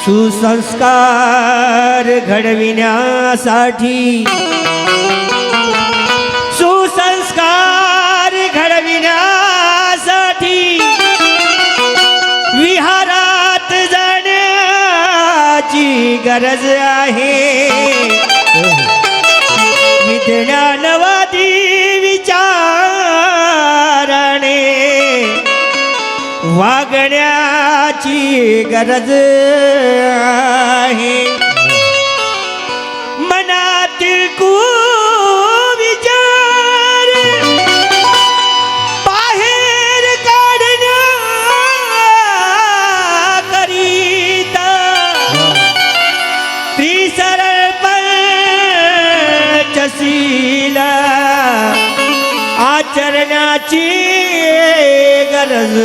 सुसंस्कार घडविण्यासाठी सुसंस्कार घडविण्यासाठी विहारात जाण्याची गरज आहे। विज्ञानवादी विचाराने वागण्याची गरज आहे। मनातील कुविचार बाहेर काढण्याकरिता त्रिसरळ पंचशील आचरणाची गरज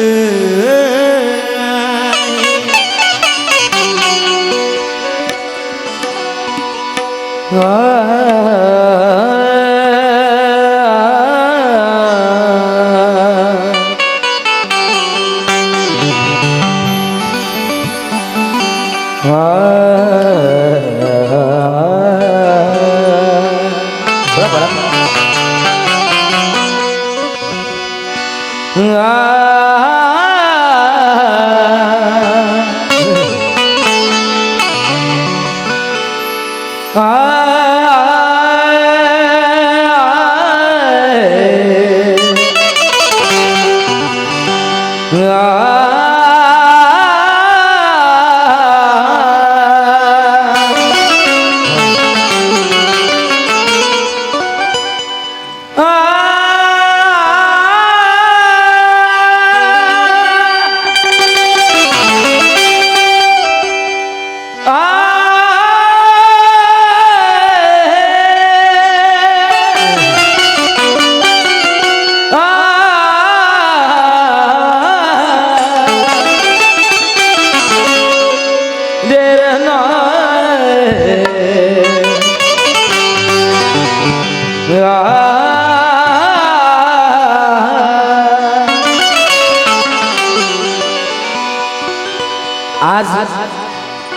आज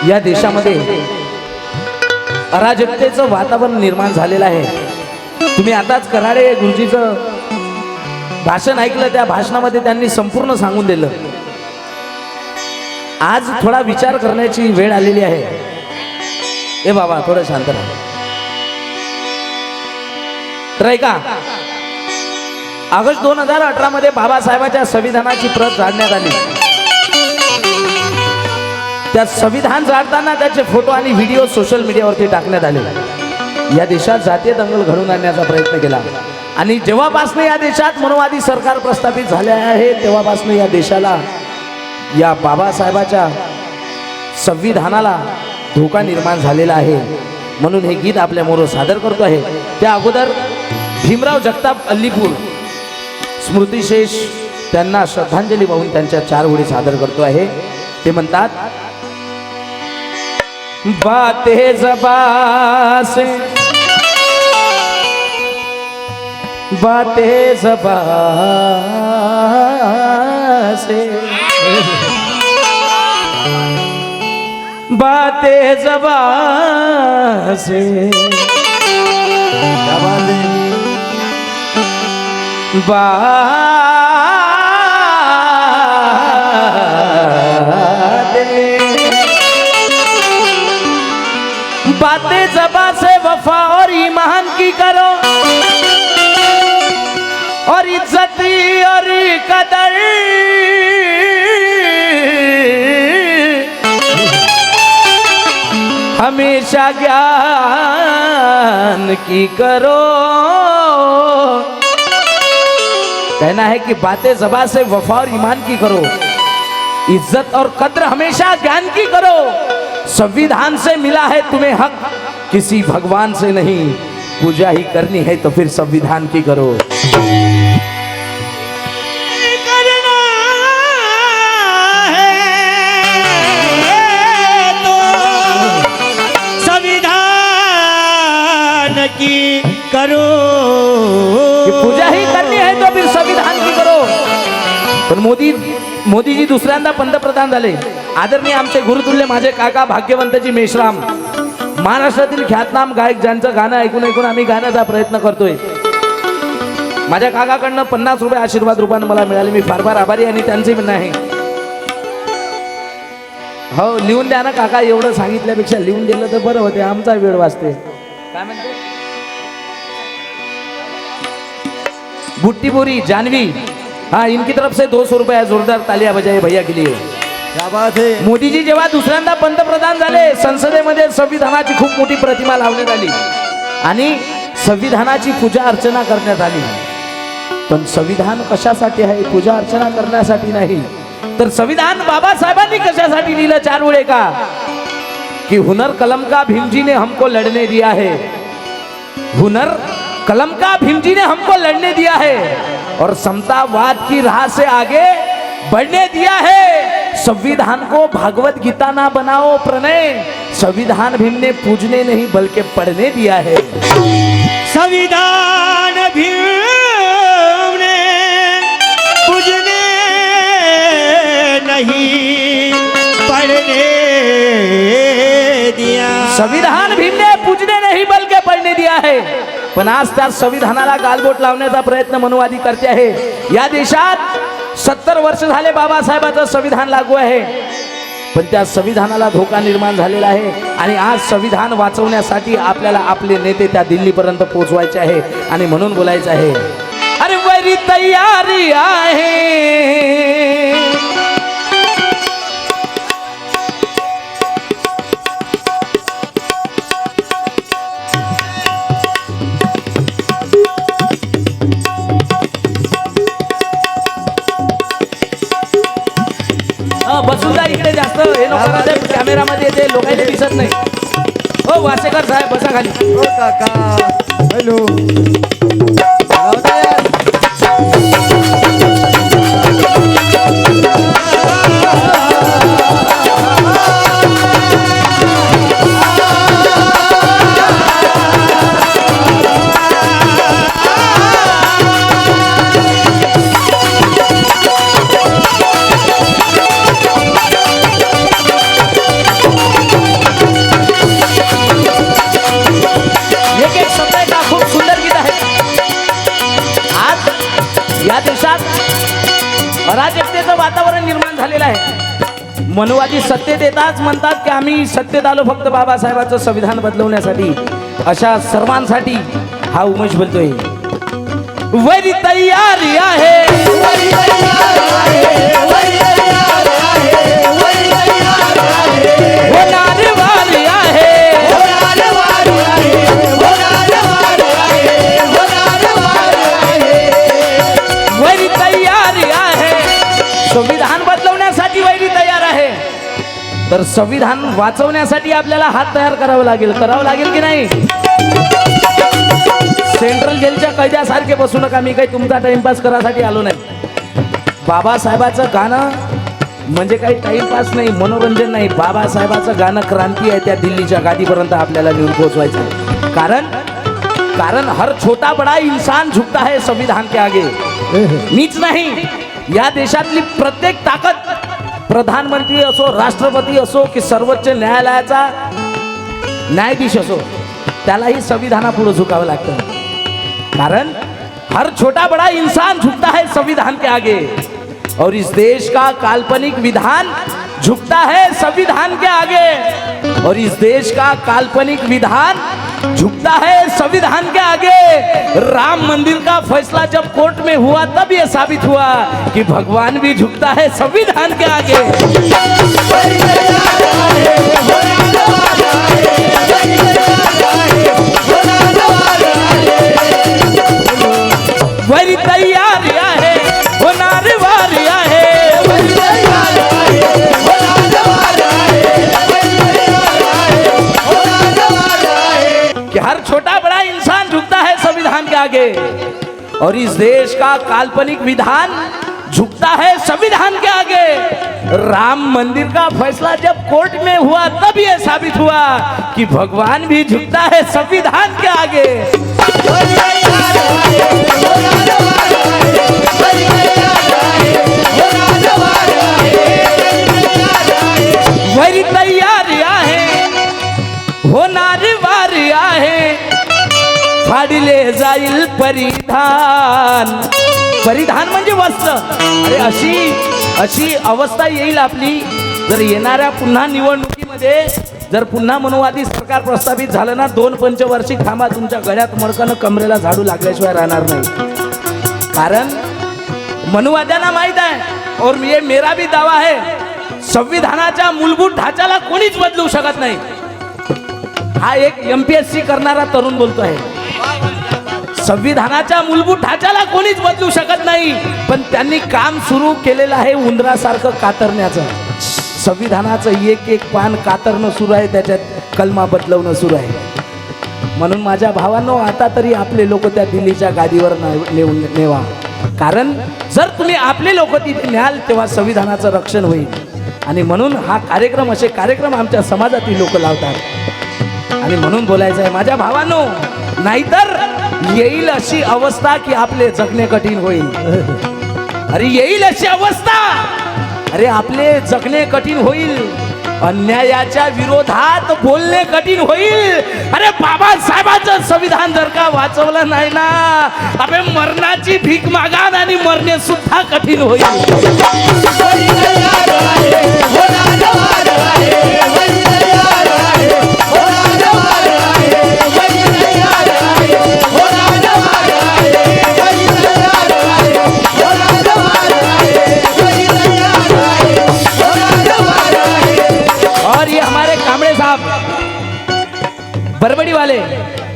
या देशामध्ये अराजकतेचं वातावरण निर्माण झालेलं आहे। तुम्ही आताच कराडे गुरुजीचं भाषण ऐकलं, त्या भाषणामध्ये त्यांनी संपूर्ण सांगून दिलं। आज थोडा विचार करण्याची वेळ आलेली आहे। ए बाबा थोडं शांत राहा। तर ऐका, ऑगस्ट 2018 मध्ये बाबासाहेबांच्या संविधानाची प्रत जाळण्यात आली। त्या संविधान जाळताना त्याचे फोटो आणि व्हिडिओ सोशल मीडियावरती टाकण्यात आले। या देशात जातीय दंगल घडवून आणण्याचा प्रयत्न केला आणि जेव्हापासून या देशात मनोवादी सरकार प्रस्थापित झाले आहे तेव्हापासून या देशाला, या बाबासाहेबाच्या संविधानाला धोका निर्माण झालेला आहे। म्हणून हे गीत आपल्या मोर सादर करतो आहे। त्या अगोदर भीमराव जगताप अल्लीपूर स्मृतिशेष त्यांना श्रद्धांजली वाहून त्यांच्या 4 ओळी सादर करतो आहे। ते म्हणतात, बातें ज़बां से, बातें ज़बां से, बातें ज़बां से, बातें ज़बां से वफा और ईमान की करो, और इज्जत और कदर हमेशा ज्ञान की करो। कहना है कि बातें ज़बां से वफा और ईमान की करो, इज्जत और कद्र हमेशा ज्ञान की करो। संविधान से मिला है तुम्हें हक, किसी भगवान से नहीं। पूजा ही करनी है तो फिर संविधान की करो। करना है तो संविधान की करो। कि पूजा ही करनी है तो फिर संविधान की करो। पर मोदी मोदीजी दुसऱ्यांदा पंतप्रधान झाले. आदरणीय आमचे गुरुतुल्य माझे काका भाग्यवंतजी मेश्राम, महाराष्ट्रातील ख्यातनाम गायक, ज्यांचं गाणं ऐकून ऐकून आम्ही गाण्याचा प्रयत्न करतोय. माझ्या काकाकडनं 50 रुपये आशीर्वाद रूपाने मला मिळाले. मी फार फार आभारी आणि त्यांचे म्हणणं आहे. हो, लिहून द्या ना काका. एवढं सांगितल्यापेक्षा लिहून दिलं तर बरं होते, आमचा वेळ वाचते. काय म्हणते? बुट्टी बोरी जानवी, हाँ, इनकी तरफ से 200 रुपये. जोरदार तालियां बजाए भैया के लिए. क्या बात है. मोदीजी जेव्हा दुसऱ्यांदा पंतप्रधान झाले, संसदेमध्ये संविधानाची खूप मोठी प्रतिमा लावण्यात आली आणि संविधानाची पूजा अर्चना करण्यात आली. पण संविधान कशासाठी आहे? पूजा अर्चना करण्यासाठी नाही. तर संविधान बाबासाहेबांनी कशासाठी लिहिलं? 4 वेळे का? कि हुनर कलम का भीम जी ने हमको लड़ने दिया है. हुनर कलम का भीम जी ने हमको लड़ने दिया है और समतावाद की राह से आगे बढ़ने दिया है. संविधान को भागवत गीता ना बनाओ प्रणय. संविधान भीम ने पूजने नहीं बल्कि पढ़ने दिया है. संविधान भीम ने पूजने नहीं पढ़ने दिया. संविधान भीम ने पूजने नहीं बल्कि पढ़ने दिया है. पण आज त्या संविधानाला गालबोट लावण्याचा प्रयत्न मनुवादी करते आहे. या देशात 70 वर्ष झाले बाबासाहेबांचं संविधान लागू आहे, पण त्या संविधानाला धोका निर्माण झालेला आहे. आणि आज संविधान वाचवण्यासाठी आपल्याला आपले नेते त्या दिल्लीपर्यंत पोहोचवायचे आहे आणि म्हणून बोलायचं आहे, अरे वरी तयारी आहे. बसून जा इकडे. जास्त हे लोकांना कॅमेरामध्ये ते लोकांना दिसत नाही. हो वासेकर साहेब बसा खाली. ओ काका, हॅलो. या देशात अराजकतेचं वातावरण निर्माण झालेलं आहे. मनुवादी सत्तेत येताच म्हणतात की आम्ही सत्तेत आलो फक्त बाबासाहेबांचं संविधान बदलवण्यासाठी. अशा सर्वांसाठी हा उमेश बोलतोय, वरी तयारी आहे. होणारी वारी आहे. वैरी तयारी आहे. संविधान बदलवण्यासाठी वैरी तयार आहे. तर संविधान वाचवण्यासाठी आपल्याला हात तयार करावं लागेल की नाही? सेंट्रल जेलच्या कैद्यासारखे बसू नका. मी काही तुमचा टाइमपास करासाठी आलो नाही. बाबासाहेबाचं गाणं म्हणजे काही टाइमपास नाही, मनोरंजन नाही. बाबासाहेबाचं गाणं क्रांती आहे. त्या दिल्लीच्या गादीपर्यंत आपल्याला नेऊन पोहोचवायचं आहे. कारण हर छोटा बड़ा इंसान झुकता है संविधान के आगे. मीच नाही, या देशातली प्रत्येक ताकद, प्रधानमंत्री असो, राष्ट्रपती असो की सर्वोच्च न्यायालयाचा न्यायाधीश असो, त्यालाही संविधानापुढे झुकावं लागतं. कारण हर छोटा बड़ा इंसान झुकता है संविधान के आगे और इस देश का काल्पनिक विधान झुकता है संविधान के आगे. और इस देश का काल्पनिक विधान झुकता है संविधान के आगे. राम मंदिर का फैसला जब कोर्ट में हुआ तब ये साबित हुआ कि भगवान भी झुकता है संविधान के आगे. वरी तैयारी आहे. होणारी वारी आहे. कि हर छोटा बड़ा इंसान झुकता है संविधान के आगे और इस देश का काल्पनिक विधान झुकता है संविधान के आगे. राम मंदिर का फैसला जब कोर्ट में हुआ तब यह साबित हुआ कि भगवान भी झुकता है संविधान के आगे. परिधान. परिधान म्हणजे वस्त्र. अरे अशी अवस्था येईल आपली जर येणाऱ्या पुन्हा निवडणुकीमध्ये जर पुन्हा मनुवादी सरकार प्रस्थापित झालं ना, 2 पंचवार्षिक थांबा, तुमच्या गळ्यात मडकन कमरेला झाडू लागल्याशिवाय राहणार नाही. कारण मनुवाद्यांना माहित आहे और ये मेरा भी दावा है, संविधानाच्या मूलभूत ढाच्याला कोणीच बदलू शकत नाही. हा एक MPSC करणारा तरुण बोलतो आहे. संविधानाच्या मूलभूत ढाच्याला कोणीच बदलू शकत नाही, पण त्यांनी काम सुरू केलेलं आहे उंदरासारखं कातरण्याचं. संविधानाचं एक पान कातरणं सुरू आहे, त्याच्यात कलमा बदलवणं सुरू आहे. म्हणून माझ्या भावांनो, आता तरी आपले लोक त्या दिल्लीच्या गादीवर नेवा. कारण जर तुम्ही आपले लोक तिथे न्याल तेव्हा संविधानाचं रक्षण होईल. आणि म्हणून हा कार्यक्रम, असे कार्यक्रम आमच्या समाजातील लोक लावतात. आणि म्हणून बोलायचं आहे माझ्या भावांनो, नाहीतर येईल अशी अवस्था की आपले जगणे कठीण होईल. अरे येईल अशी अवस्था, अरे आपले जगणे कठीण होईल. अन्यायाच्या विरोधात बोलणे कठीण होईल. अरे बाबासाहेबांचं संविधान जर का वाचवलं नाही ना, अबे मरणाची भीक मागान आणि मरणे सुद्धा कठीण होईल. बरबड़ी वाले,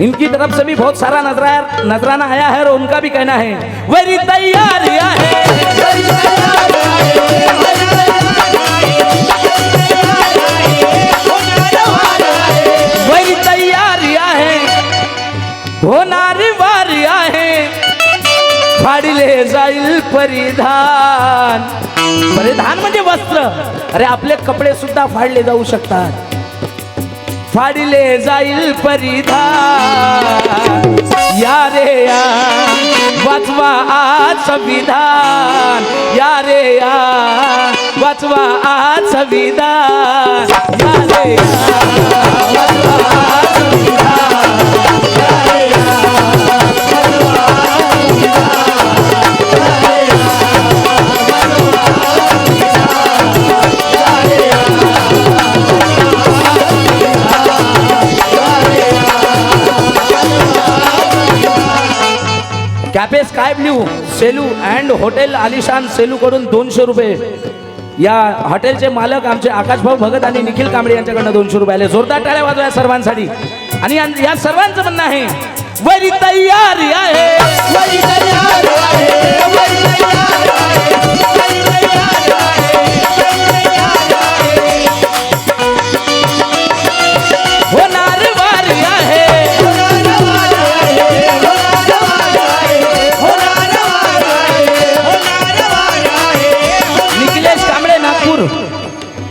इनकी तरफ से भी बहुत सारा नजराना आया है और उनका भी कहना है वही तैयारियां है, वही तैयारियां है, होणारी वारियां है, फाडले जाईल परिधान. परिधान म्हणजे वस्त्र. अरे आपले कपडे सुद्धा फाडले जाऊ शकतात. फाडले जाईल परिधान. या रे या वाचवा आज संविधान. या रे या वाचवा आज संविधान. या रे या वाचवा आज संविधान. या रे या वाचवा आज cafe sky blue Selu and hotel आलिशान सेलू कडून 200 रुपये. या हॉटेलचे मालक आमचे आकाशभाऊ भगत आणि निखिल कांबळे यांच्याकडनं 200 रुपये आले. जोरदार टाळ्या वाजवा या सर्वांसाठी. आणि या सर्वांचं म्हणणं आहे वरी तयारी आहे, वरी तयारी आहे, वरी तयारी आहे, वरी तयारी आहे, होणार वारी आहे,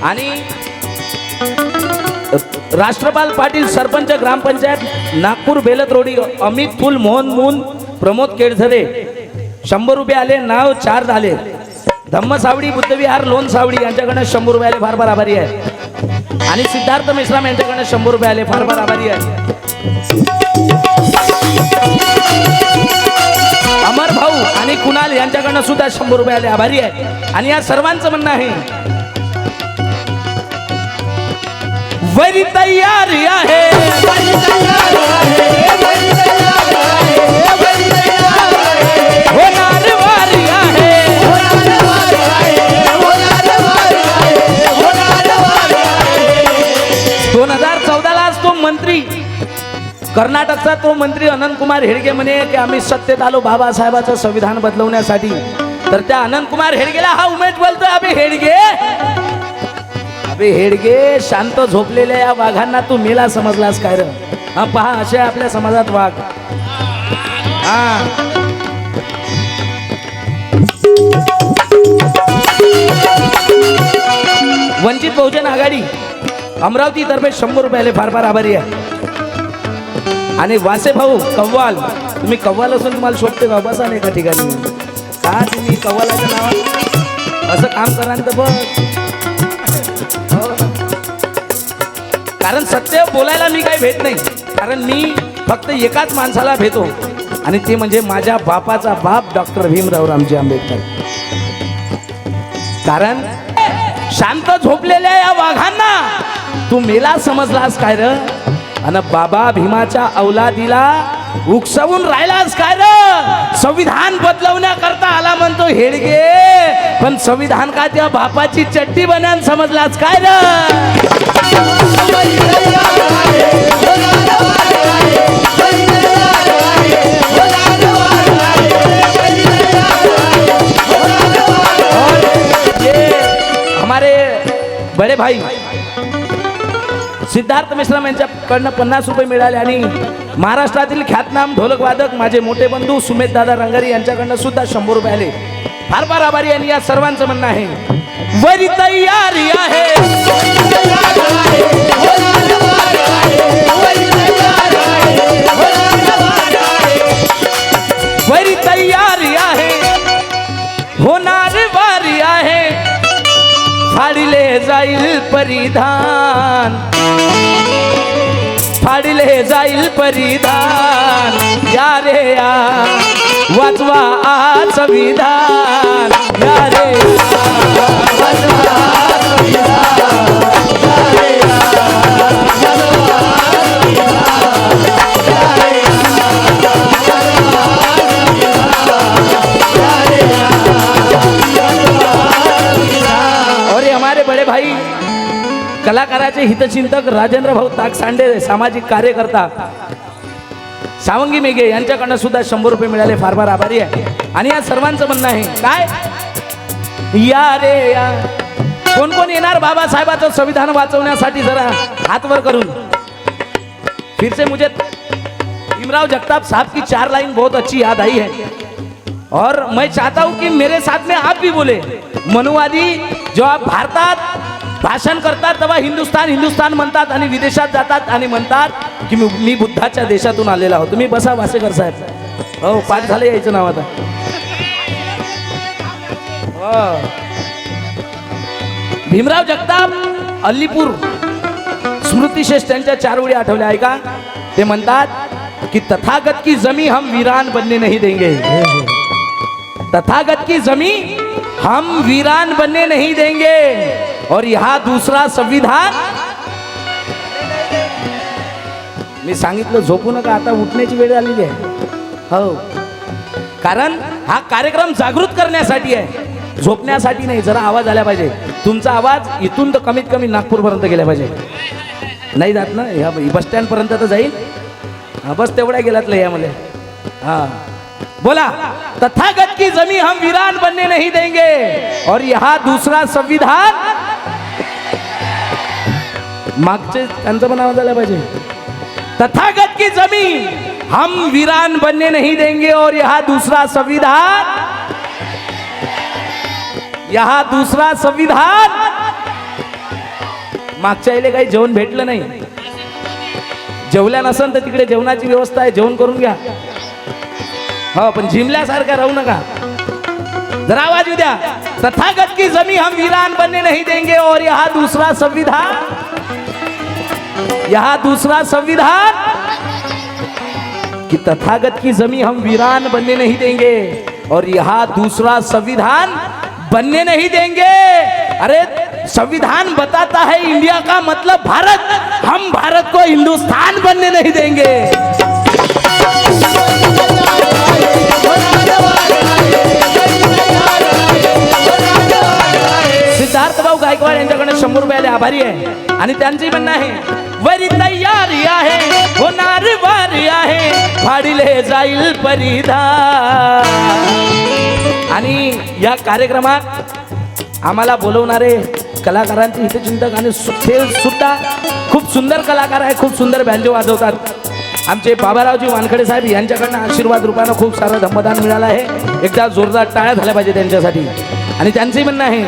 आणि राष्ट्रपाल पाटील सरपंच ग्रामपंचायत नागपूर बेलत रोडी अमित फुल मोहन मून प्रमोद केळझरे 100 रुपये आले. नाव 4 आले. धम्म सावडी बुद्धविहार लोन सावडी यांच्याकडनं 100 रुपये आले. फार फार आभारी आहे. आणि सिद्धार्थ मेश्राम यांच्याकडनं 100 रुपये आले. फार फार आभारी आहे. अमर भाऊ आणि कुणाल यांच्याकडनं सुद्धा 100 रुपये आले. आभारी आहे. आणि या सर्वांचं म्हणणं आहे वरी तयारी आहे, वरी तयारी आहे, वरी तयारी आहे, वरी तयारी आहे, होणार वारी आहे, होणार वारी आहे, होणार वारी आहे, होणार वारी आहे. 2014 ला तो मंत्री कर्नाटकचा तो मंत्री अनंत कुमार हेडगे म्हणे की आम्ही सत्तेत आलो बाबासाहेबांचं संविधान बदलवण्यासाठी. तर त्या अनंत कुमार हेडगेला हा उमेश बोलतोय अबे हेडगे शांत झोपलेल्या या वाघांना तू मेला समजलास काय रे? हा पहा असे आपल्या समाजात वाघ. हा वंचित बहुजन आघाडी अमरावती तर्फे 100 रुपये आले. फार फार आभारी आहे. आणि वासे भाऊ कव्वाल, तुम्ही कव्वाल असून तुम्हाला शोधते का? बसा नाही का ठिकाणी का तुम्ही कव्वालाच्या नावात असं काम करा तर बघ. कारण सत्य बोलायला मी काही भेट नाही. कारण मी फक्त एकाच माणसाला भेटो आणि ते म्हणजे माझ्या बापाचा बाप डॉक्टर भीमराव रामजी आंबेडकर. कारण शांत झोपलेल्या या वाघांना तू मेला समजलास काय र, आणि बाबा भीमाच्या औलादीला उकसवून राहिलास काय र. संविधान बदलवण्याकरता आला म्हणतो हेडगे, पण संविधान का त्या बापाची चड्डी बनान समजलास काय र. हमारे बड़े भाई सिद्धार्थ मिश्रम यांच्याकडनं 50 रुपये मिळाले आणि महाराष्ट्रातील ख्यातनाम ढोलक वादक माझे मोठे बंधू सुमेध दादा रंगारी यांच्याकडनं सुद्धा 100 रुपये आले. फार फार आभारी आणि या सर्वांचं म्हणणं आहे वरी तयारी आहे, वरी तयारी आहे, होणार वारी आहे, फाडिले जाईल परिधान, फाडिले जाईल परिधान, या रे या वाचवा आज संविधान, या रे या वाचवा आज संविधान, या रे या वाचवा संविधान, या रे या और हमारे बड़े भाई कलाकाराचे हितचिंतक राजेंद्र भाऊ ताकसांडे सामाजिक कार्यकर्ता सावंगी मेघे यांच्याकडनं सुद्धा 100 रुपये मिळाले. फार फार आभारी आहे. आणि या सर्वांचं म्हणणं आहे काय, या रे या कोण कोण येणार बाबासाहेबाचं संविधान वाचवण्यासाठी जरा हाथ वर करून. फिर से मुझे भीमराव जगताप साहब की 4 लाइन बहुत अच्छी याद आई है और मैं चाहता हूं कि मेरे साथ में आप भी बोले. मनुवादी जेव्हा भारतात भाषण करतात तेव्हा हिंदुस्तान हिंदुस्तान म्हणतात आणि विदेशात जातात आणि म्हणतात की मी बुद्धाच्या देशातून आलेला आहोत. तुम्ही बसा वासेकर साहेब. हो पाठ झालं यायचं नाव आता. भीमराव जगताप अल्लीपूर स्मृतिशेष त्यांच्या 4 ओळी आठवल्या आहे का. ते म्हणतात की तथागत की जमी हम वीरान बनने नहीं देंगे, तथागत की जमी हम वीरान बनने नहीं देंगे और यहा दूसरा संविधान. मी सांगितलं झोपू नका, आता उठण्याची वेळ आलेली आहे. हो कारण हा कार्यक्रम जागृत करण्यासाठी आहे, झोपण्यासाठी नाही. जरा आवाज आला पाहिजे. तुमचा आवाज इथून तर कमीत कमी नागपूरपर्यंत गेला पाहिजे. नाही जात ना, ह्या बस स्टँड पर्यंत तर जाईल. बस तेवढ्या गेलातलं यामध्ये. हा बोला, तथागत की जमी हम वीरान बनने नहीं देंगे और यहाँ दूसरा संविधान. मागचे त्यांचं पण आवाज आला पाहिजे. तथागत की जमी हम वीरान बनने नहीं देंगे और यहाँ दूसरा संविधान, यहाँ दूसरा संविधान. मागच्या इले काही जेवण भेटलं नाही. जेवल्या नसन तर तिकडे जेवणाची व्यवस्था आहे, जेवण करून घ्या. हो पण झिमल्यासारखा राहू नका. जरा आवाज येऊ द्या. तथागत की जमी हम वीरान बनने नहीं देंगे और यहाँ दूसरा संविधान, यहाँ दूसरा संविधान. कि तथागत की जमी हम वीरान बनने नहीं देंगे और यहाँ दूसरा संविधान बनने नहीं देंगे. अरे संविधान बताता है इंडिया का मतलब भारत, हम भारत को हिंदुस्तान बनने नहीं देंगे. सिद्धार्थ भाऊ गायकवाड यांच्याकडे 100 रुपये आले. आभारी आहे. आणि त्यांची म्हणणं आहे वरी तयारी आहे, होणार वारी आहे, फाडिले जाईल परिधान. आणि या कार्यक्रमात आम्हाला बोलवणारे कलाकारांचे हितचिंतक आणि सुद्धा खूप सुंदर कलाकार आहे, खूप सुंदर बँजो वाजवतात. आमचे बाबारावजी वानखडे साहेब यांच्याकडनं आशीर्वाद रूपानं खूप सारं धम्मदान मिळालं आहे. एकदा जोरदार टाळ्या झाल्या पाहिजे त्यांच्यासाठी. आणि त्यांचे म्हणणं आहे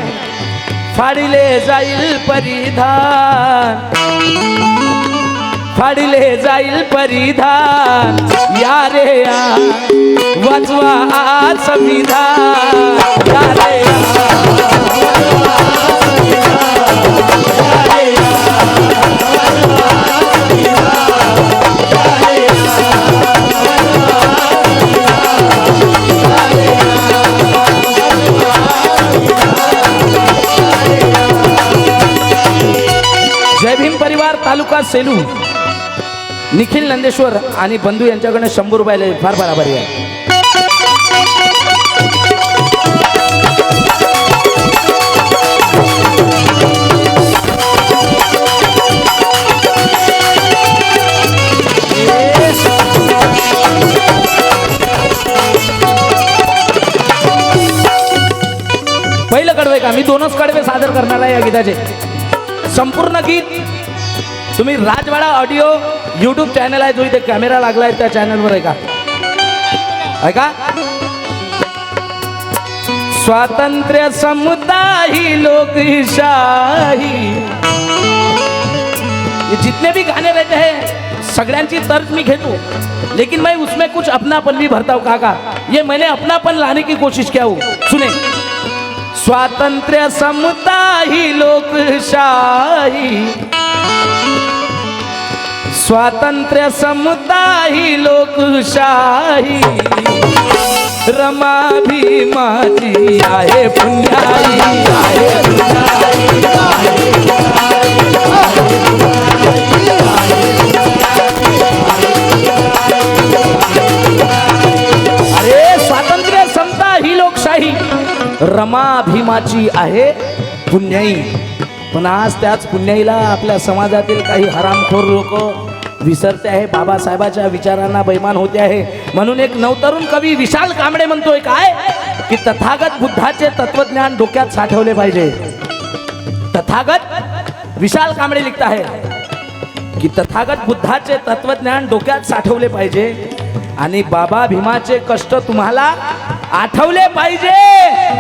फाडिले जाईल परिधान, फाडिले जाईल परिधान, या रे या वाचवा आज संविधान, या रे या वाचवा संविधान, या रे या तालुका सेलू निखिल नंदेश्वर आणि बंधू यांच्याकडे 100 रुपये फार फार आभारी आहे. पहिलं कडवे का मी 2च कडवे सादर करणार आहे या गीताचे. संपूर्ण गीत तुम्ही राजवाडा ऑडिओ YouTube चॅनल आहे, जो इथे कॅमेरा लागलाय त्या चॅनलवर ऐका. ऐका. स्वातंत्र्य समता ही लोकशाही, ये जितने भी गाने रहते हैं सगळ्यांची तर्ज मी घेतो, लेकिन मैं उसमें कुछ अपनापन भी भरता हूँ काका. ये मैंने अपनापन लाने की कोशिश किया हूँ. सुने. स्वातंत्र्य समता ही लोकशाही, स्वातंत्र्य समता ही लोकशाही, रमा भीमाची आहे पुण्याई, आहे अरे स्वातंत्र्य समता ही लोकशाही, रमा भीमाची आहे पुण्याई. पण आज त्याच पुण्याईला आपल्या समाजातील काही हरामखोर लोक विसरते आहे, बाबासाहेबाच्या विचारांना बैमान होते आहे. म्हणून एक नवतरुण कवी विशाल कांबळे म्हणतोय काय, की तथागत बुद्धाचे तत्वज्ञान डोक्यात साठवले पाहिजे. तथागत विशाल कांबळे लिखता है की तथागत बुद्धाचे तत्वज्ञान डोक्यात साठवले पाहिजे आणि बाबा भीमाचे कष्ट तुम्हाला आठवले पाहिजे.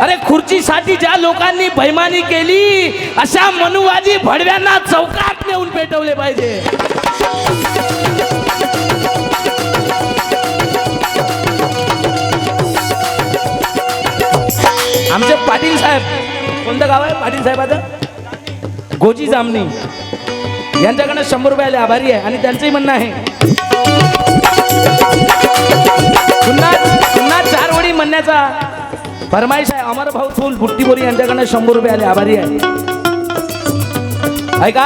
अरे खुर्चीसाठी ज्या लोकांनी बैमानी केली अशा मनुवादी भडव्यांना चौकात नेऊन पेटवले पाहिजे. आमचे पाटील साहेब, कोणतं गाव आहे पाटील साहेबाचं? गोजी जामनी. यांच्याकडे 100 रुपये आभारी आहे आणि त्यांचंही म्हणणं आहे पुन्हा 4 ओळी म्हणण्याचा फरमाईश आहे. अमर भाऊ फुल बुट्टीबोरी यांच्याकडे 100 रुपये आभारी आहे. ऐका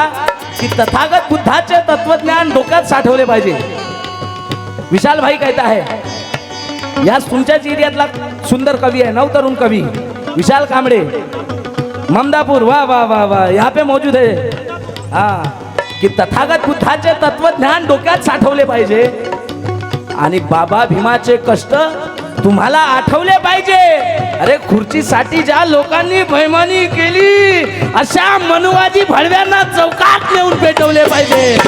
की तथागत बुद्धाचे तत्वज्ञान डोक्यात साठवले पाहिजे. विशाल भाई कहता है, याच तुमच्याच एरियातला सुंदर कवी है, नवतरुण कवी विशाल कांबळे, ममदापुर. वाह वाह वाह वाह, यहाँ पे मौजूद है. हाँ, की तथागत बुद्धाचे तत्वज्ञान डोक्यात साठवले पाहिजे आणि बाबा भीमाचे कष्ट तुम्हाला आठवले पाहिजे. अरे खुर्चीसाठी ज्या लोकांनी बैमानी केली अशा मनुवादी भडव्यांना चौकात नेऊन पेटवले पाहिजे.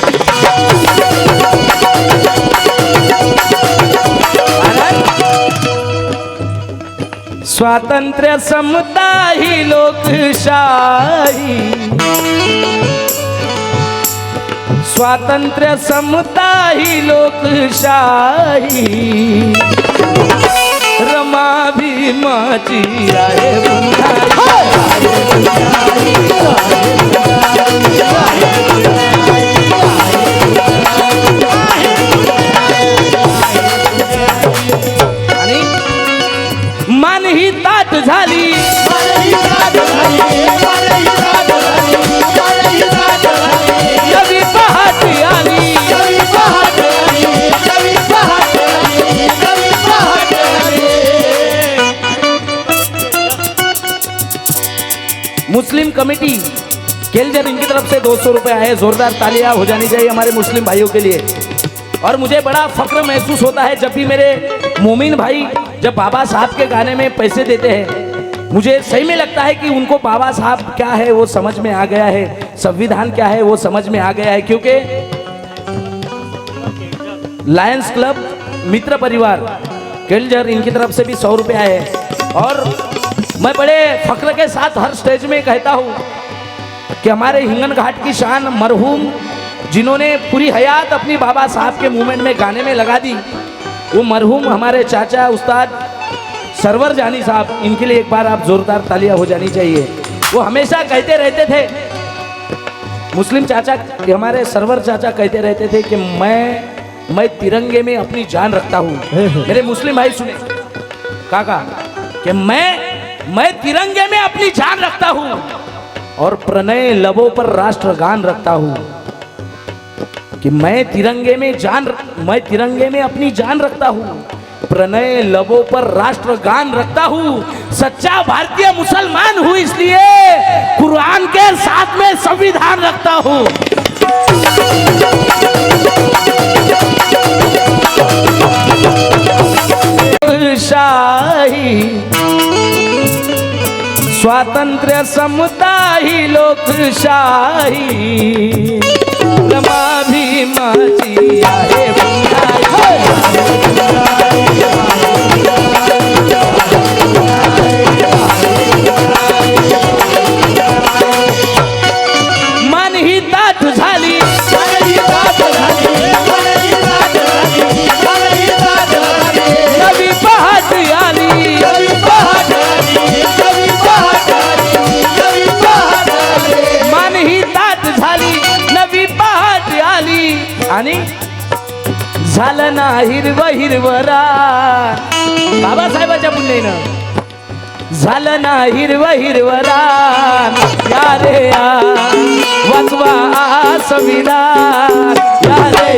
स्वातंत्र्य समता ही लोकशाही, स्वातंत्र्य समता ही लोकशाही, रमा भीमाची आहे आणि मान ही ताट झाली, कवी पहाटे आली, मुस्लिम कमेटी केलजर इनकी तरफ से 200 रुपए आए. जोरदार तालियां हो जानी चाहिए हमारे मुस्लिम भाइयों के लिए. और मुझे बड़ा फक्र महसूस होता है जब भी मेरे मोमिन भाई जब बाबा साहब के गाने में पैसे देते हैं. मुझे सही में लगता है कि उनको बाबा साहब क्या है वो समझ में आ गया है, संविधान क्या है वो समझ में आ गया है. क्योंकि लायंस क्लब मित्र परिवार केलजर इनकी तरफ से भी 100 रुपये आए हैं. और मैं बड़े फक्र के साथ हर स्टेज में कहता हूँ कि हमारे हिंगन घाट की शान मरहूम जिन्होंने पूरी हयात अपनी बाबा साहब के मूवमेंट में गाने में लगा दी, वो मरहूम हमारे चाचा उस्ताद सरवर जानी साहब, इनके लिए एक बार आप जोरदार तालियां हो जानी चाहिए. वो हमेशा कहते रहते थे, मुस्लिम चाचा हमारे सरवर चाचा कहते रहते थे कि मैं तिरंगे में अपनी जान रखता हूँ. मेरे मुस्लिम भाई सुने काका कि मैं तिरंगे में अपनी जान रखता हूँ और प्रणय लबों पर राष्ट्रगान रखता हूँ. कि मैं तिरंगे में अपनी जान रखता हूँ, प्रणय लबों पर राष्ट्रगान रखता हूँ, सच्चा भारतीय मुसलमान हूँ, इसलिए कुरान के साथ में संविधान रखता हूँ। शाही स्वातंत्र्य समता ही लोकशाही रमा भीमाची आहे मन ही ताट झाली, नवी पहाट आली, मन ही ताट झाली, नवी पहाट आली आणि झालं ना हिरवरा बाबासाहेबाच्या पुण्यानं झालं ना हिरवरा या रे या वाचवा संविधान या रे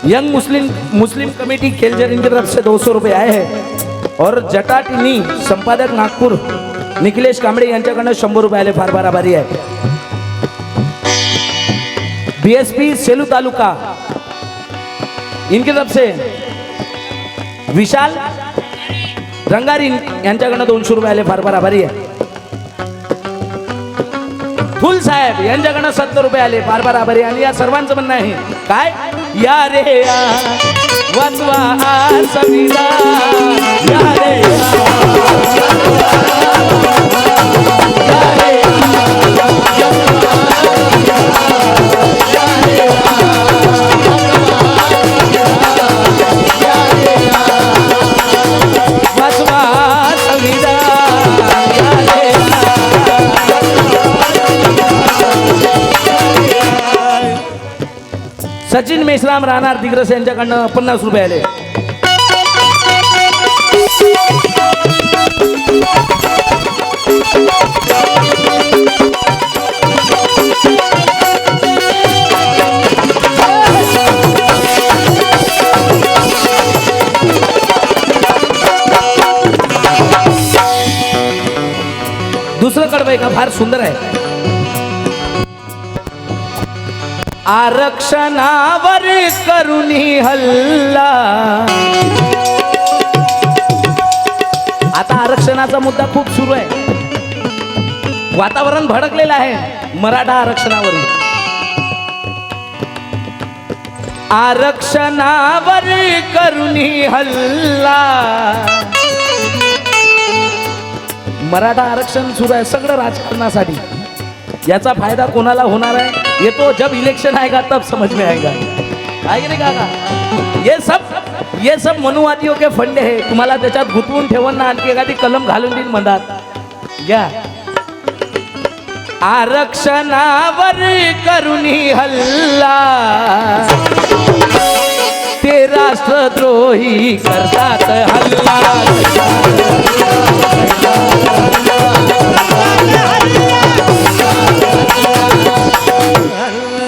यंग मुस्लिम कमेटी खेलजर इनकी तरफ से 200 रुपये आए हैं और जटाटिनी संपादक नागपूर निखिलेश कांबळे यांच्याकडनं 100 रुपये आले, फार फार आभारी आहे। बीएसपी सेलू तालुका इनकी तरफ से विशाल रंगारी यांच्याकडनं 200 रुपये आले, फार फार आभारी आहे। फुल साहेब यांच्याकडनं 70 रुपये आले, फार फार आभारी आहे। आणि या सर्वांचं म्हणणं आहे काय या रे या वाचवा संविधान या रे वाचवा संविधान या रे सचिन मेश्राम राहणार दिग्रस यांच्याकडनं 50 रुपये आले। दुसरं कडवं का फार सुंदर आहे। आरक्षणावर करुणी हल्ला, आता आरक्षणाचा मुद्दा खूप सुरू आहे, वातावरण भडकलेलं आहे मराठा आरक्षणावर। आरक्षणावर करुणी हल्ला, मराठा आरक्षण सुरू आहे सगळं राजकारणासाठी, याचा फायदा कोणाला होणार आहे ये तो जब इलेक्शन आएगा तब समझ में आएगा, आहे नाही काका? ये सब मनुवादियों के फंडे है, तुम्हाला त्याच्यात गुंतवून ठेवून ना आणखी एखादी कलम घालून देईन म्हणतात घ्या। आरक्षणावर करुणी हल्ला, ते राष्ट्रद्रोही करतात हल्ला।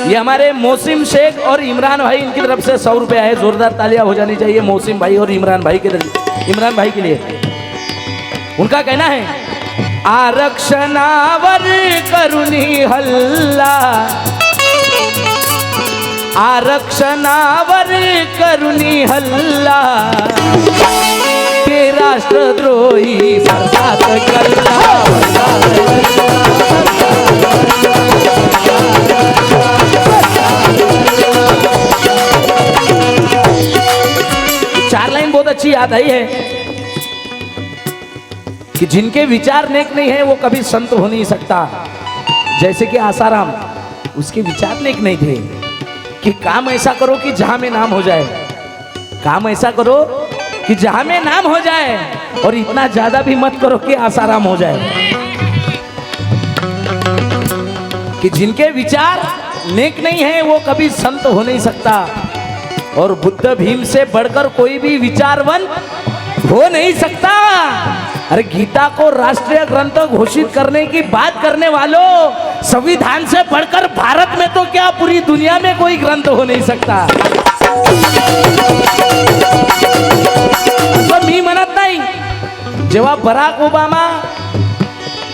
ये हमारे मौसिम शेख और इमरान भाई इनकी तरफ से 100 रुपये आए, जोरदार तालियां हो जानी चाहिए मौसिम भाई और इमरान भाई के लिए। उनका कहना है आरक्षणावर करुणी हल्ला, आरक्षणावर करुणी हल्ला, ते राष्ट्रद्रोही करतात कल्ला। 4 लाइन बहुत अच्छी याद आई है कि जिनके विचार नेक नहीं है वो कभी संत हो नहीं सकता। जैसे कि आसाराम, उसके विचार नेक नहीं थे कि काम ऐसा करो कि जहां में नाम हो जाए, काम ऐसा करो कि जहां में नाम हो जाए और इतना ज्यादा भी मत करो कि आसाराम हो जाए। कि जिनके विचार नेक नहीं है वो कभी संत हो नहीं सकता, और बुद्ध भीम से बढ़कर कोई भी विचारवंत हो नहीं सकता। अरे गीता को राष्ट्रीय ग्रंथ घोषित करने की बात करने वालों, संविधान से बढ़कर भारत में तो क्या पूरी दुनिया में कोई ग्रंथ हो नहीं सकता। असं मी म्हणत नाही। जेव्हा बराक ओबामा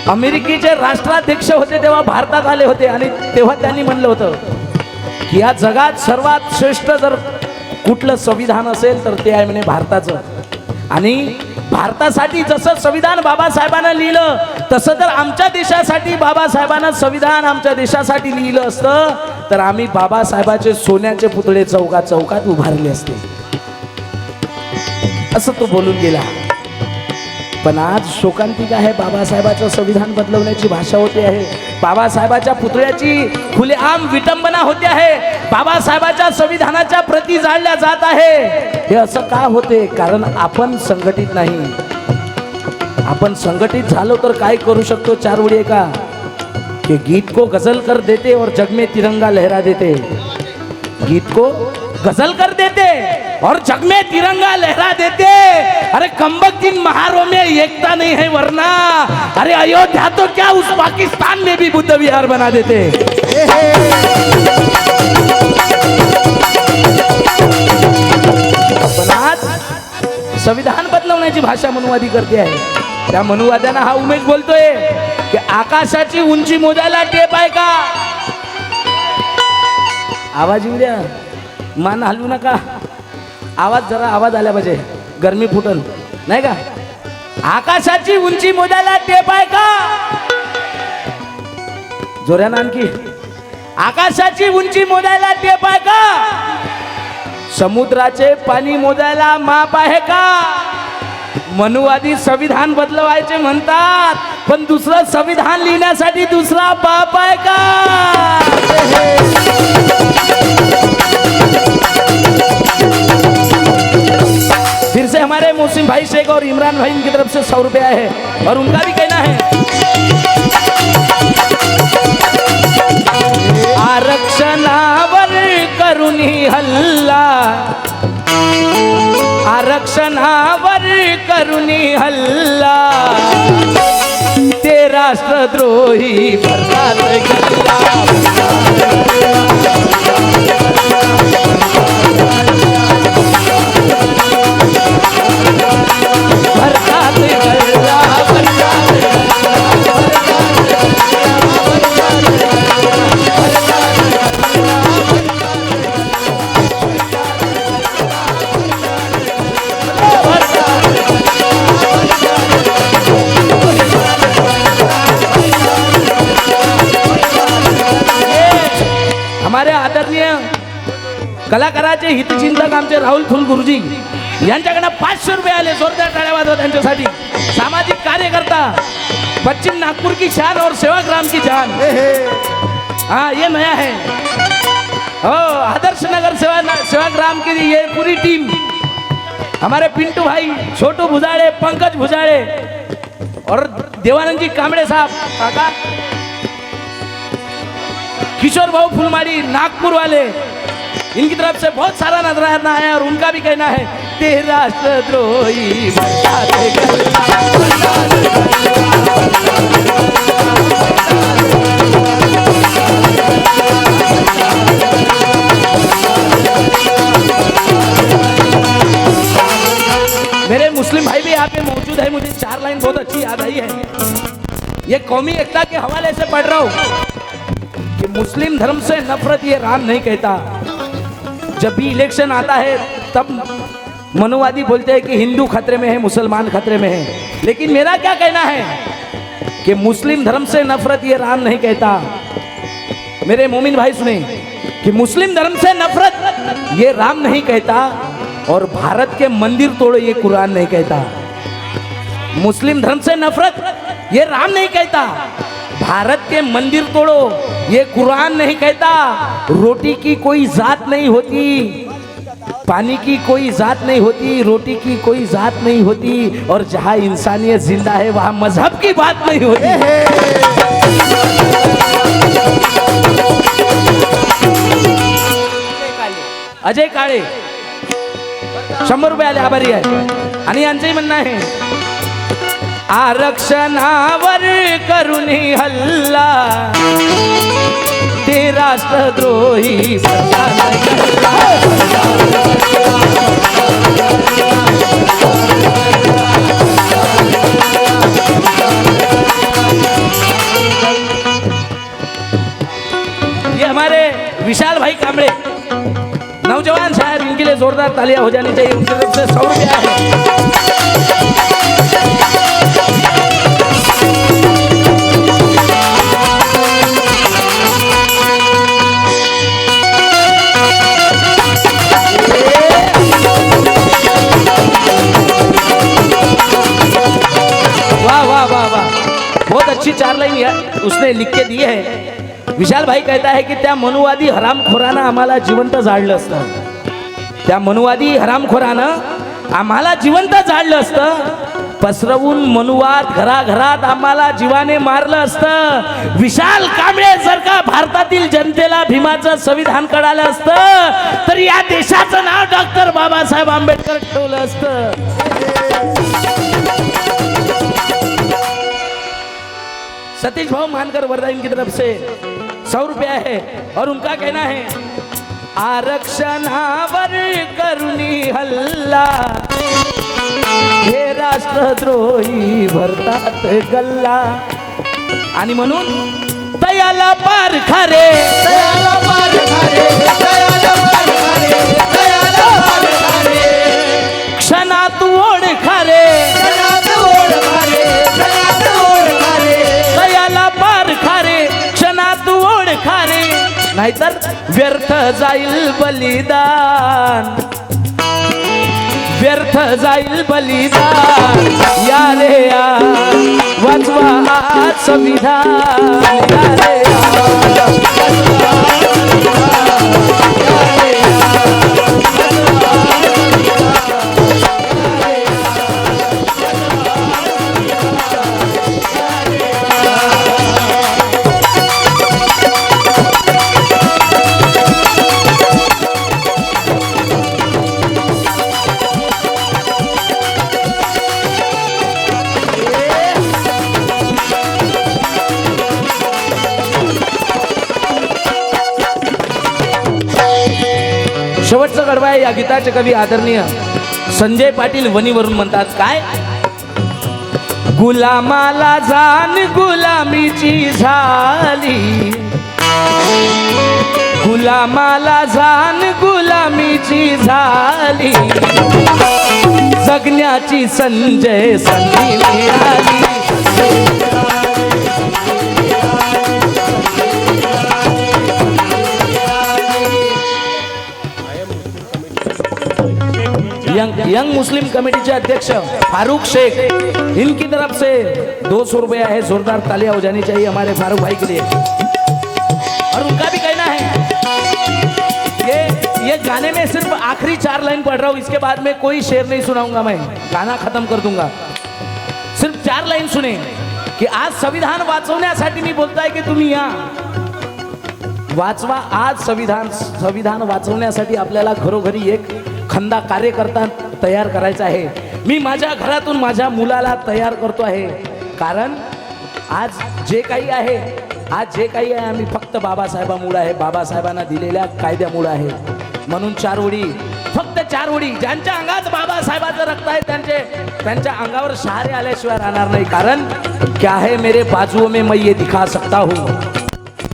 अमेरिकेचे राष्ट्राध्यक्ष होते तेव्हा भारतात आले होते आणि तेव्हा त्यांनी म्हणलं होतं की या जगात सर्वात श्रेष्ठ जर कुठलं संविधान असेल तर ते आहे म्हणे भारताचं। आणि भारतासाठी जसं संविधान बाबासाहेबांना लिहिलं तसं जर आमच्या देशासाठी बाबासाहेबांना संविधान आमच्या देशासाठी लिहिलं असतं तर आम्ही बाबासाहेबाचे सोन्याचे पुतळे चौकात चौकात उभारले असते, असं तो बोलून गेला। पण आज शोकांतिका आहे, बाबासाहेबाचं संविधान बदलवण्याची भाषा होते आहे, बाबासाहेबाच्या पुतळ्याची खुलेआम विटंबना होते आहे, बाबासाहेबाच्या संविधानाच्या प्रती जाळल्या जात आहे। हे असं का होते? कारण आपण संघटित नाही। आपण संघटित झालो तर काय करू शकतो? चार ओळी का कि गीत को गजल कर देते और जग में तिरंगा लहरा देते, गीत को गजल कर देते और जग में तिरंगा लहरा देते। अरे कमबख्त इन महारों में एकता नहीं है वरना अरे अयोध्या तो क्या उस पाकिस्तान में भी बुद्ध विहार बना देते। पण आज संविधान बदलवण्याची भाषा मनुवादी करते आहे। त्या मनुवाद्यांना हा उमेश बोलतोय की आकाशाची उंची मोजायला टेप आहे का? आवाज येऊ द्या, मान हलवू नका, आवाज जरा आवाज आल्या पाहिजे, गरमी फुटन नाही का? आकाशाची उंची मोजायला टेप आहे का? जोरानं आणखी, आकाशाची उंची मोजायला टेप आहे का? समुद्राचे पाणी मोजायला माप आहे का? मनुवादी संविधान बदलवायचे म्हणतात पण दुसरं संविधान लिहिण्यासाठी दुसरा बाप आहे का? फिर से हमारे मोहसिन भाई शेख और इमरान भाई की तरफ से 100 रुपया है और उनका भी कहना है आरक्षणावर करुणी हल्ला, आरक्षणावर करुणी हल्ला, ते राष्ट्रद्रोही भरतात गल्ला। हमारे आदरणीय कलाकाराचे हितचिंतक आमचे राहुल फुल गुरुजी यांच्याकडे 500 रुपये आले, जोरदार टाळ्या वाजवा त्यांच्यासाठी। सामाजिक कार्यकर्ता, पश्चिम नागपुर की शान और सेवाग्राम की जान। हाँ ये नया है, हो आदर्श नगर सेवाग्राम की ये पूरी टीम, हमारे पिंटू भाई, छोटू भुजाड़े, पंकज भुजाड़े और देवानंद जी कामड़े साहब, काका किशोर भाऊ फुलमाड़ी नागपुर वाले, इनकी तरफ से बहुत सारा नजराना है और उनका भी कहना है ते राष्ट्रद्रोही मेरे मुस्लिम भाई भी यहाँ पे मौजूद है, मुझे 4 लाइन बहुत अच्छी याद आई है। ये कौमी एकता के हवाले से पढ़ रहा हूँ कि मुस्लिम धर्म से नफरत ये राम नहीं कहता। जब भी इलेक्शन आता है तब मनुवादी बोलते हैं कि हिंदू खतरे में है, मुसलमान खतरे में है, लेकिन मेरा क्या कहना है कि मुस्लिम धर्म से नफरत ये राम नहीं कहता। मेरे मोमिन भाई सुने कि मुस्लिम धर्म से नफरत ये राम नहीं कहता और भारत के मंदिर तोड़ो ये कुरान नहीं कहता। मुस्लिम धर्म से नफरत ये राम नहीं कहता, भारत के मंदिर तोड़ो ये कुरान नहीं कहता। रोटी की कोई जात नहीं होती, पानी की कोई जात नहीं होती, रोटी की कोई जात नहीं होती, और जहाँ इंसानियत जिंदा है वहाँ मजहब की बात नहीं होती। अजय काळे 100 रुपये आले, आभारी आहे. आणि यांचंही म्हणणं आहे, आरक्षणावर करुणी हल्ला ते राष्ट्रद्रोही ये हमारे विशाल भाई कामड़े नौजवान शायर, इनके लिए जोरदार तालियां हो जानी चाहिए. उनकी तरफ से 100 रुपये है. वाह वाह वाह वाह, बहुत अच्छी 4 लाइन उसने लिख के दी है. विशाल भाई कहता है की त्या मनुवादी हरामखोरानं आम्हाला जिवंत जाळलं असतं. त्या मनुवादी हरामखोरानं आम्हाला जिवंत जाळलं असतं. पसरवून मनुवाद घराघरात आम्हाला जीवाने मारलं असतं. विशाल कांबळे जर का भारतातील जनतेला भीमाचं संविधान कळालं असतं तर या देशाचं नाव डॉक्टर बाबासाहेब आंबेडकर ठेवलं असतं. सतीश भाऊ मानकर वर्धा, इनकी तरफ से 100 रुपया है. और उनका कहना है, आरक्षणावर करुणी हल्ला हे राष्ट्रद्रोही भरतात गल्ला. आणि म्हणून तयाला पार खारे, तयाला पार खारे, तयाला पार खारे, तयाला पार खारे, क्षणात ओढ खारे, क्षणात ओढ खारे, क्षणात ओढ खारे, तयाला पार खारे, क्षणात ओढ खारे, नाहीतर व्यर्थ जाईल बलिदान, व्यर्थ जाईल बलिदान. या रे या वाचवा आज संविधान, या रे या वाचवा संविधान, या रे शेवटचं गडवा आहे या गीताचे कवी आदरणीय संजय पाटील वणीवरून म्हणतात काय, गुलामाला जाण गुलामीची झाली, गुलामाला जाण गुलामीची झाली, जगण्याची संजय संधी मिळाली. यंग मुस्लिम कमेटी के अध्यक्ष फारूक शेख, इनकी तरफ से 200 रुपया है. जोरदार तालियां हो जानी चाहिए हमारे फारूक भाई के लिए. और उनका भी कहना है, ये गाने में सिर्फ आखिरी 4 लाइन पढ़ रहा हूँ, इसके बाद में कोई शेर नहीं सुनाऊंगा, मैं गाना खत्म कर दूंगा. सिर्फ 4 लाइन सुने की आज संविधान वाचवण्यासाठी मी बोलताय की तुम्ही या वाचवा. आज संविधान वाचवण्यासाठी आपल्याला घरोघरी एक खंदा कार्यकर्ता तयार करायचा आहे. मी माझ्या घरातून माझ्या मुलाला तयार करतो आहे. कारण आज जे काही आहे, आज जे काही आहे आम्ही फक्त बाबासाहेबांमुळे आहे, बाबासाहेबांना दिलेल्या कायद्यामुळे आहे. म्हणून 4 ओळी, फक्त 4 ओळी. ज्यांच्या अंगात बाबासाहेबाचं रक्त आहे त्यांच्या अंगावर शहारे आल्याशिवाय राहणार नाही. कारण क्या है मेरे बाजुओं में मैं ये दिखा सकता हूँ,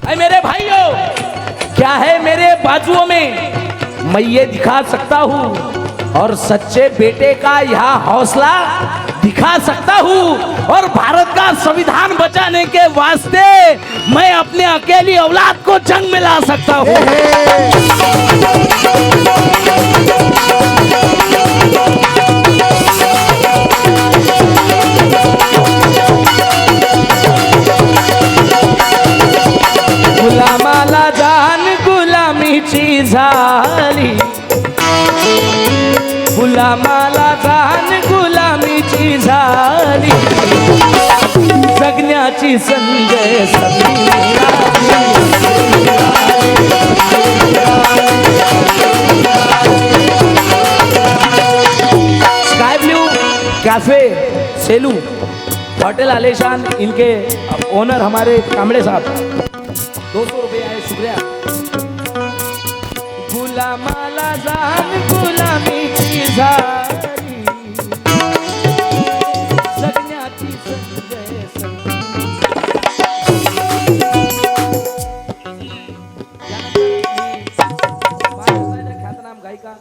ऐ मेरे भाइयों, क्या है मेरे बाजुओं में मैं ये दिखा सकता हूँ, और सच्चे बेटे का यह हौसला दिखा सकता हूँ, और भारत का संविधान बचाने के वास्ते मैं अपने अकेली औलाद को जंग में ला सकता हूँ. गुलामाला जान गुलामीची झाली, गुलामाला जाण गुलामीची झाली जगण्याची संजय संधी sky blue cafe Selu hotel आलेशान इनके ओनर हमारे कामड़े साहब 200 रुपये आए शुक्रिया गुलामाला जान गुलामीची झाली जगण्याची संजय ख्यातनाम गायिका